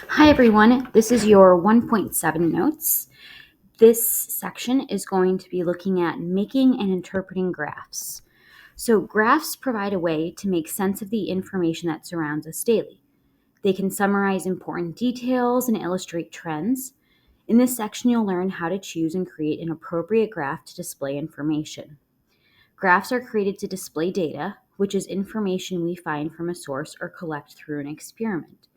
Hi everyone, this is your 1.7 notes. This section is going to be looking at making and interpreting graphs. So graphs provide a way to make sense of the information that surrounds us daily. They can summarize important details and illustrate trends. In this section, you'll learn how to choose and create an appropriate graph to display information. Graphs are created to display data, which is information we find from a source or collect through an experiment.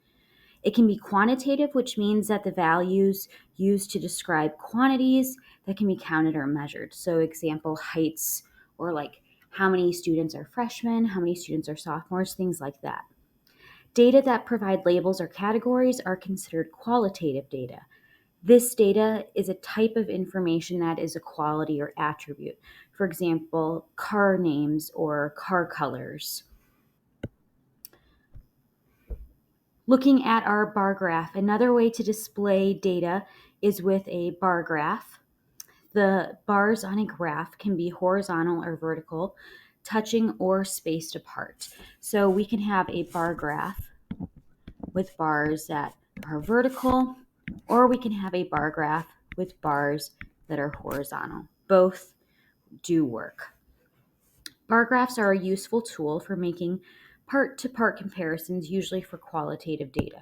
It can be quantitative, which means that the values used to describe quantities that can be counted or measured. So, example, heights, or like how many students are freshmen, how many students are sophomores, things like that. Data that provide labels or categories are considered qualitative data. This data is a type of information that is a quality or attribute. For example, car names or car colors. Looking at our bar graph, another way to display data is with a bar graph. The bars on a graph can be horizontal or vertical, touching or spaced apart. So we can have a bar graph with bars that are vertical, or we can have a bar graph with bars that are horizontal. Both do work. Bar graphs are a useful tool for making part-to-part comparisons, usually for qualitative data.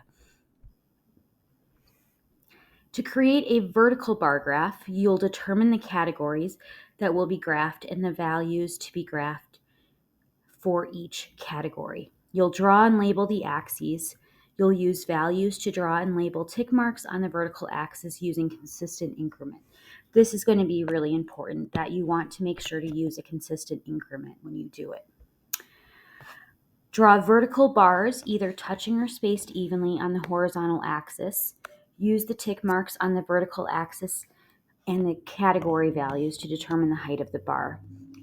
To create a vertical bar graph, you'll determine the categories that will be graphed and the values to be graphed for each category. You'll draw and label the axes. You'll use values to draw and label tick marks on the vertical axis using consistent increment. This is going to be really important, that you want to make sure to use a consistent increment when you do it. Draw vertical bars, either touching or spaced evenly on the horizontal axis. Use the tick marks on the vertical axis and the category values to determine the height of the bar.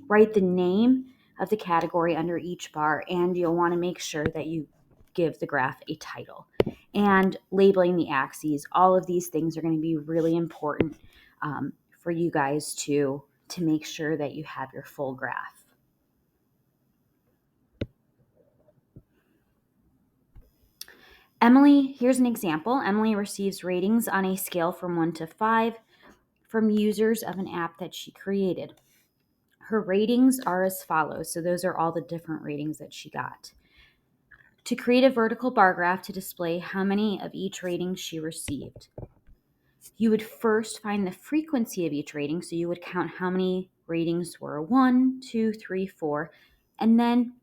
Write the name of the category under each bar, and you'll want to make sure that you give the graph a title. And labeling the axes, all of these things are going to be really important for you guys to make sure that you have your full graph. Emily, here's an example. Emily receives ratings on a scale from 1 to 5 from users of an app that she created. Her ratings are as follows. So those are all the different ratings that she got. To create a vertical bar graph to display how many of each rating she received, you would first find the frequency of each rating. So you would count how many ratings were 1, 2, 3, 4, and then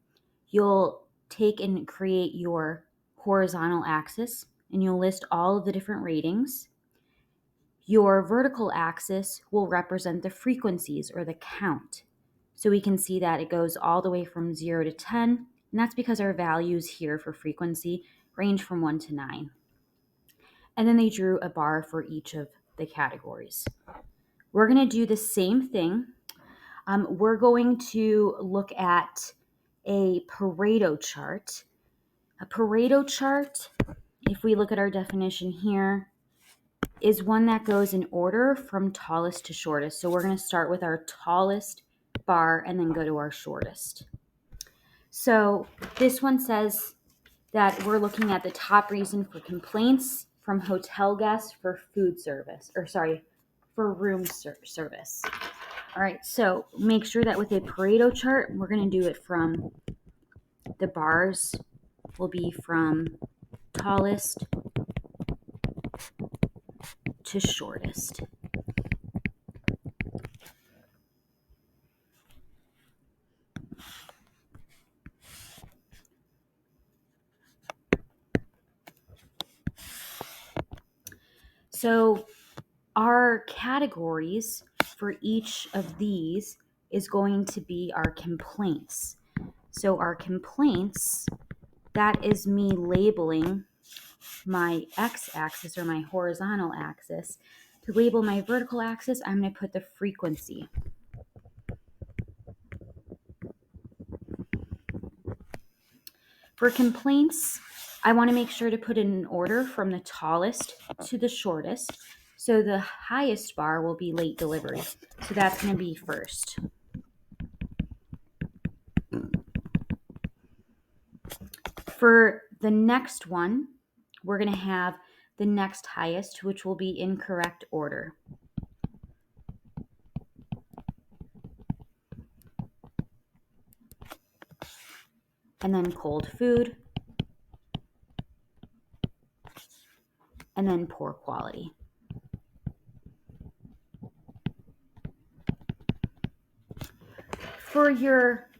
you'll take and create your horizontal axis, and you'll list all of the different ratings. Your vertical axis will represent the frequencies or the count. So we can see that it goes all the way from 0 to 10, and that's because our values here for frequency range from 1 to 9. And then they drew a bar for each of the categories. We're going to do the same thing. We're going to look at a Pareto chart. A Pareto chart, if we look at our definition here, is one that goes in order from tallest to shortest. So we're going to start with our tallest bar and then go to our shortest. So this one says that we're looking at the top reason for complaints from hotel guests for for room service. All right, so make sure that with a Pareto chart, we're going to do it from the bars will be from tallest to shortest. So our categories for each of these is going to be our complaints. So our complaints, that is me labeling my x-axis or my horizontal axis. To label my vertical axis, I'm going to put the frequency. For complaints, I want to make sure to put it in order from the tallest to the shortest. So the highest bar will be late delivery. So that's going to be first. For the next one, we're going to have the next highest, which will be in correct order. And then cold food, and then poor quality. For your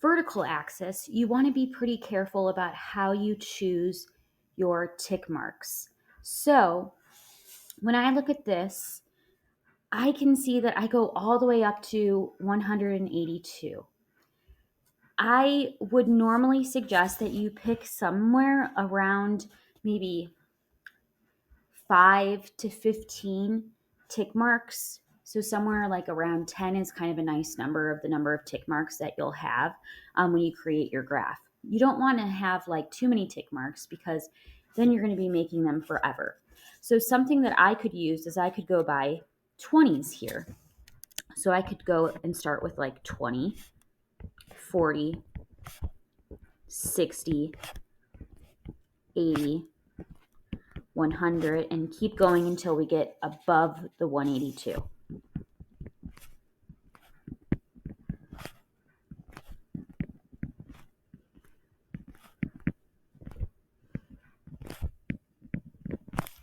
vertical axis, you want to be pretty careful about how you choose your tick marks. So when I look at this, I can see that I go all the way up to 182. I would normally suggest that you pick somewhere around maybe 5 to 15 tick marks. So somewhere like around 10 is kind of a nice number of the number of tick marks that you'll have when you create your graph. You don't want to have like too many tick marks because then you're going to be making them forever. So something that I could use is I could go by 20s here. So I could go and start with like 20, 40, 60, 80, 100, and keep going until we get above the 182.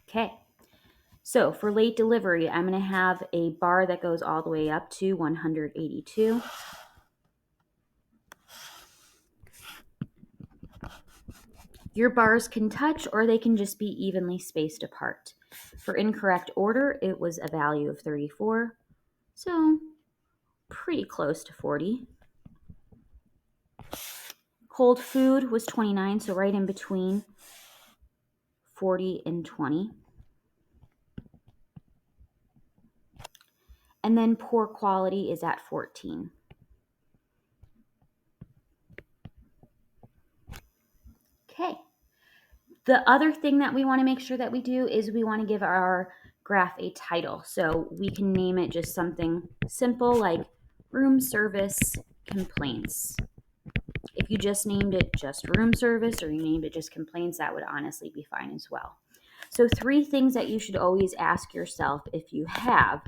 Okay, so for late delivery, I'm going to have a bar that goes all the way up to 182. Your bars can touch or they can just be evenly spaced apart. For incorrect order, it was a value of 34, so pretty close to 40. Cold food was 29, so right in between 40 and 20. And then poor quality is at 14. Okay. The other thing that we want to make sure that we do is we want to give our graph a title. So we can name it just something simple like room service complaints. If you just named it just room service or you named it just complaints, that would honestly be fine as well. So 3 things that you should always ask yourself if you have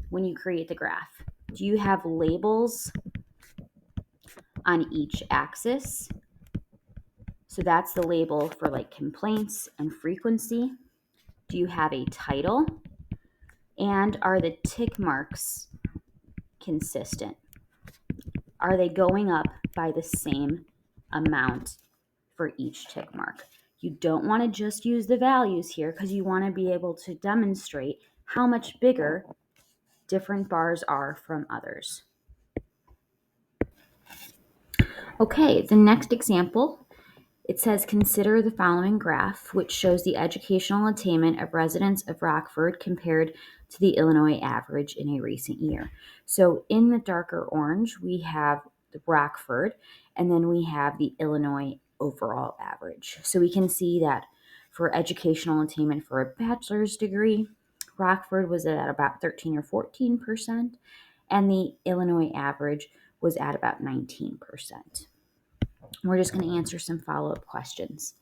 when you create the graph. Do you have labels on each axis? So that's the label for like complaints and frequency. Do you have a title? And are the tick marks consistent? Are they going up by the same amount for each tick mark? You don't want to just use the values here because you want to be able to demonstrate how much bigger different bars are from others. Okay, the next example, it says consider the following graph, which shows the educational attainment of residents of Rockford compared to the Illinois average in a recent year. So in the darker orange, we have the Rockford, and then we have the Illinois overall average. So we can see that for educational attainment for a bachelor's degree, Rockford was at about 13 or 14%, and the Illinois average was at about 19%. We're just going to answer some follow-up questions.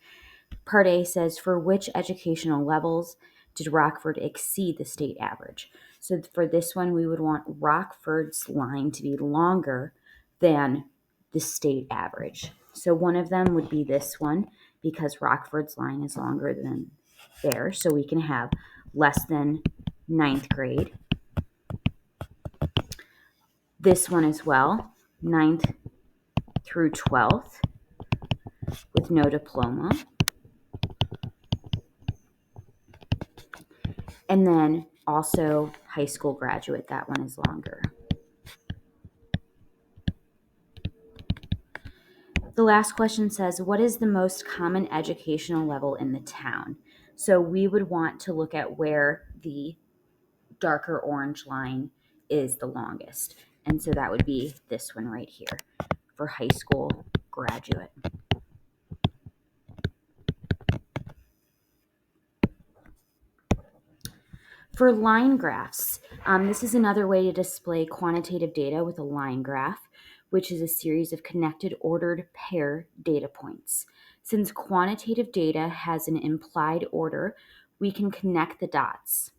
Part A says, for which educational levels did Rockford exceed the state average? So for this one, we would want Rockford's line to be longer than the state average. So one of them would be this one because Rockford's line is longer than theirs. So we can have less than 9th grade. This one as well, 9th through 12th with no diploma. And then also high school graduate, that one is longer. The last question says, what is the most common educational level in the town? So we would want to look at where the darker orange line is the longest. And so that would be this one right here for high school graduate. For line graphs, this is another way to display quantitative data with a line graph, which is a series of connected ordered pair data points. Since quantitative data has an implied order, we can connect the dots.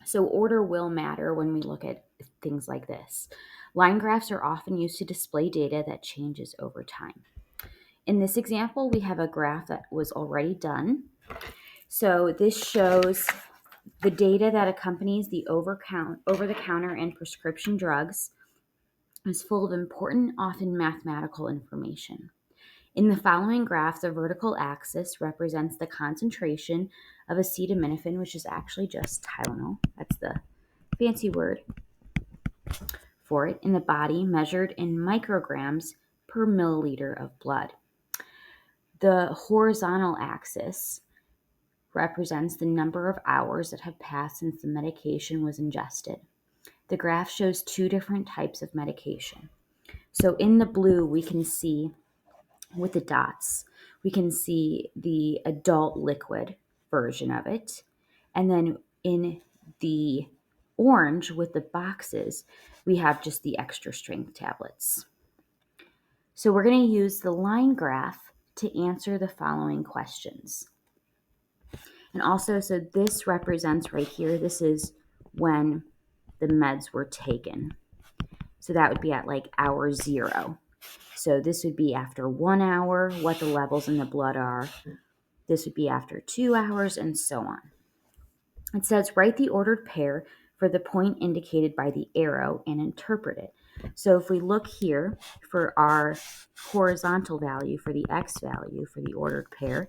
So order will matter when we look at things like this. Line graphs are often used to display data that changes over time. In this example, we have a graph that was already done. So this shows the data that accompanies the over-the-counter and prescription drugs is full of important, often mathematical information. In the following graph, the vertical axis represents the concentration of acetaminophen, which is actually just Tylenol. That's the fancy word for it, in the body, measured in micrograms per milliliter of blood. The horizontal axis represents the number of hours that have passed since the medication was ingested. The graph shows two different types of medication. So in the blue, we can see with the dots, we can see the adult liquid version of it. And then in the orange with the boxes, we have just the extra strength tablets. So we're going to use the line graph to answer the following questions. And also, so this represents right here, this is when the meds were taken. So that would be at like hour 0. So this would be after 1 hour, what the levels in the blood are. This would be after 2 hours, and so on. It says, write the ordered pair for the point indicated by the arrow and interpret it. So if we look here for our horizontal value, for the x value for the ordered pair,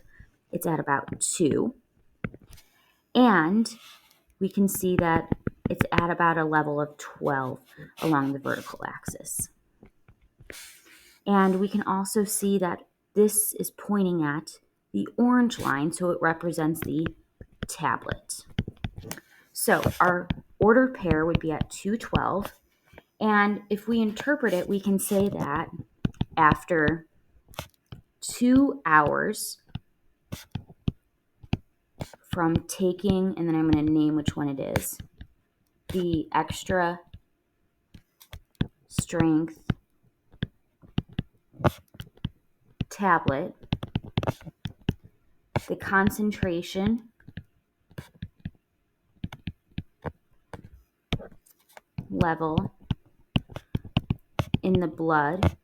it's at about 2. And we can see that it's at about a level of 12 along the vertical axis. And we can also see that this is pointing at the orange line, so it represents the tablet. So our ordered pair would be at 212. And if we interpret it, we can say that after 2 hours from taking, and then I'm going to name which one it is, the extra strength tablet, the concentration level in the blood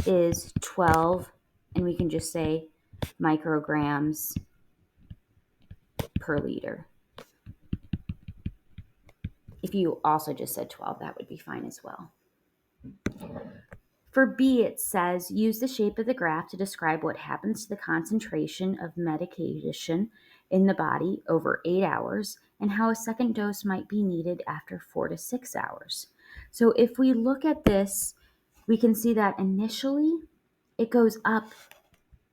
is 12, and we can just say micrograms per liter. If you also just said 12, that would be fine as well. For B, it says, use the shape of the graph to describe what happens to the concentration of medication in the body over 8 hours and how a second dose might be needed after 4 to 6 hours. So if we look at this, we can see that initially it goes up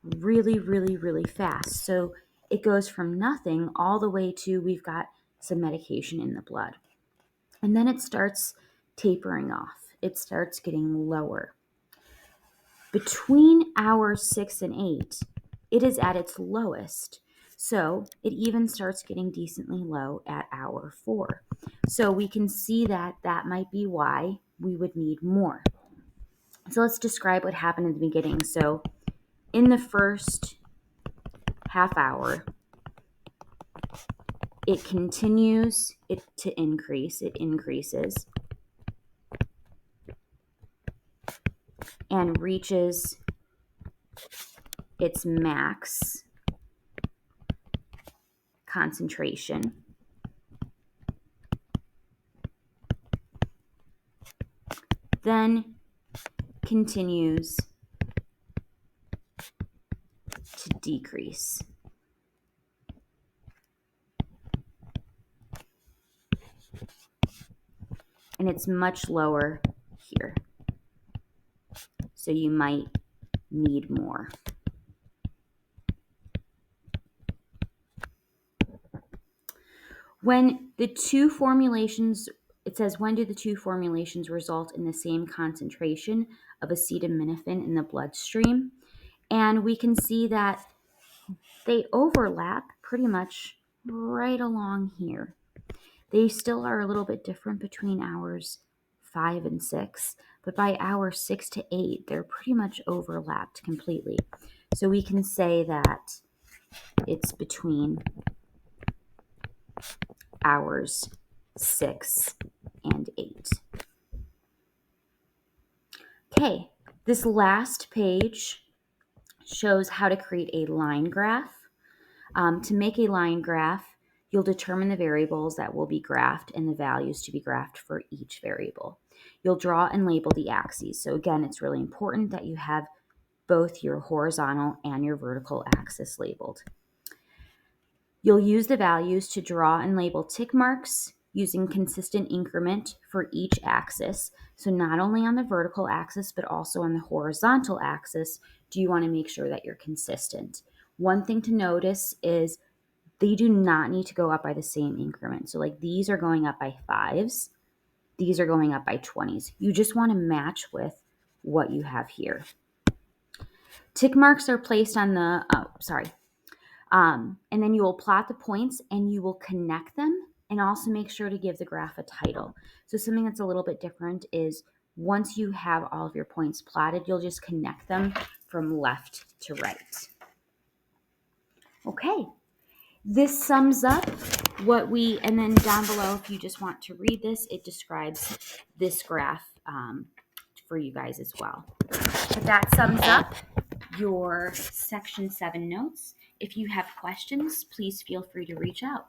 really, really, really fast. So it goes from nothing all the way to we've got some medication in the blood. And then it starts tapering off. It starts getting lower. Between hours 6 and 8, it is at its lowest. So it even starts getting decently low at hour 4. So we can see that that might be why we would need more. So let's describe what happened in the beginning. So in the first half hour, it continues to increase. It increases and reaches its max concentration. Then continues to decrease. And it's much lower here. So you might need more. When the two formulations, it says, when do the two formulations result in the same concentration of acetaminophen in the bloodstream? And we can see that they overlap pretty much right along here. They still are a little bit different between hours 5 and 6, but by hour 6 to 8, they're pretty much overlapped completely. So we can say that it's between hours 6 and 8. Okay, this last page shows how to create a line graph. To make a line graph, you'll determine the variables that will be graphed and the values to be graphed for each variable. You'll draw and label the axes. So again, it's really important that you have both your horizontal and your vertical axis labeled. You'll use the values to draw and label tick marks using consistent increment for each axis. So not only on the vertical axis, but also on the horizontal axis, do you want to make sure that you're consistent. One thing to notice is they do not need to go up by the same increment. So like these are going up by 5s, these are going up by 20s. You just want to match with what you have here. Tick marks are placed on the, and then you will plot the points and you will connect them and also make sure to give the graph a title. So something that's a little bit different is once you have all of your points plotted, you'll just connect them from left to right. Okay. This sums up what and then down below, if you just want to read this, it describes this graph for you guys as well. But that sums up your Section 7 notes. If you have questions, please feel free to reach out.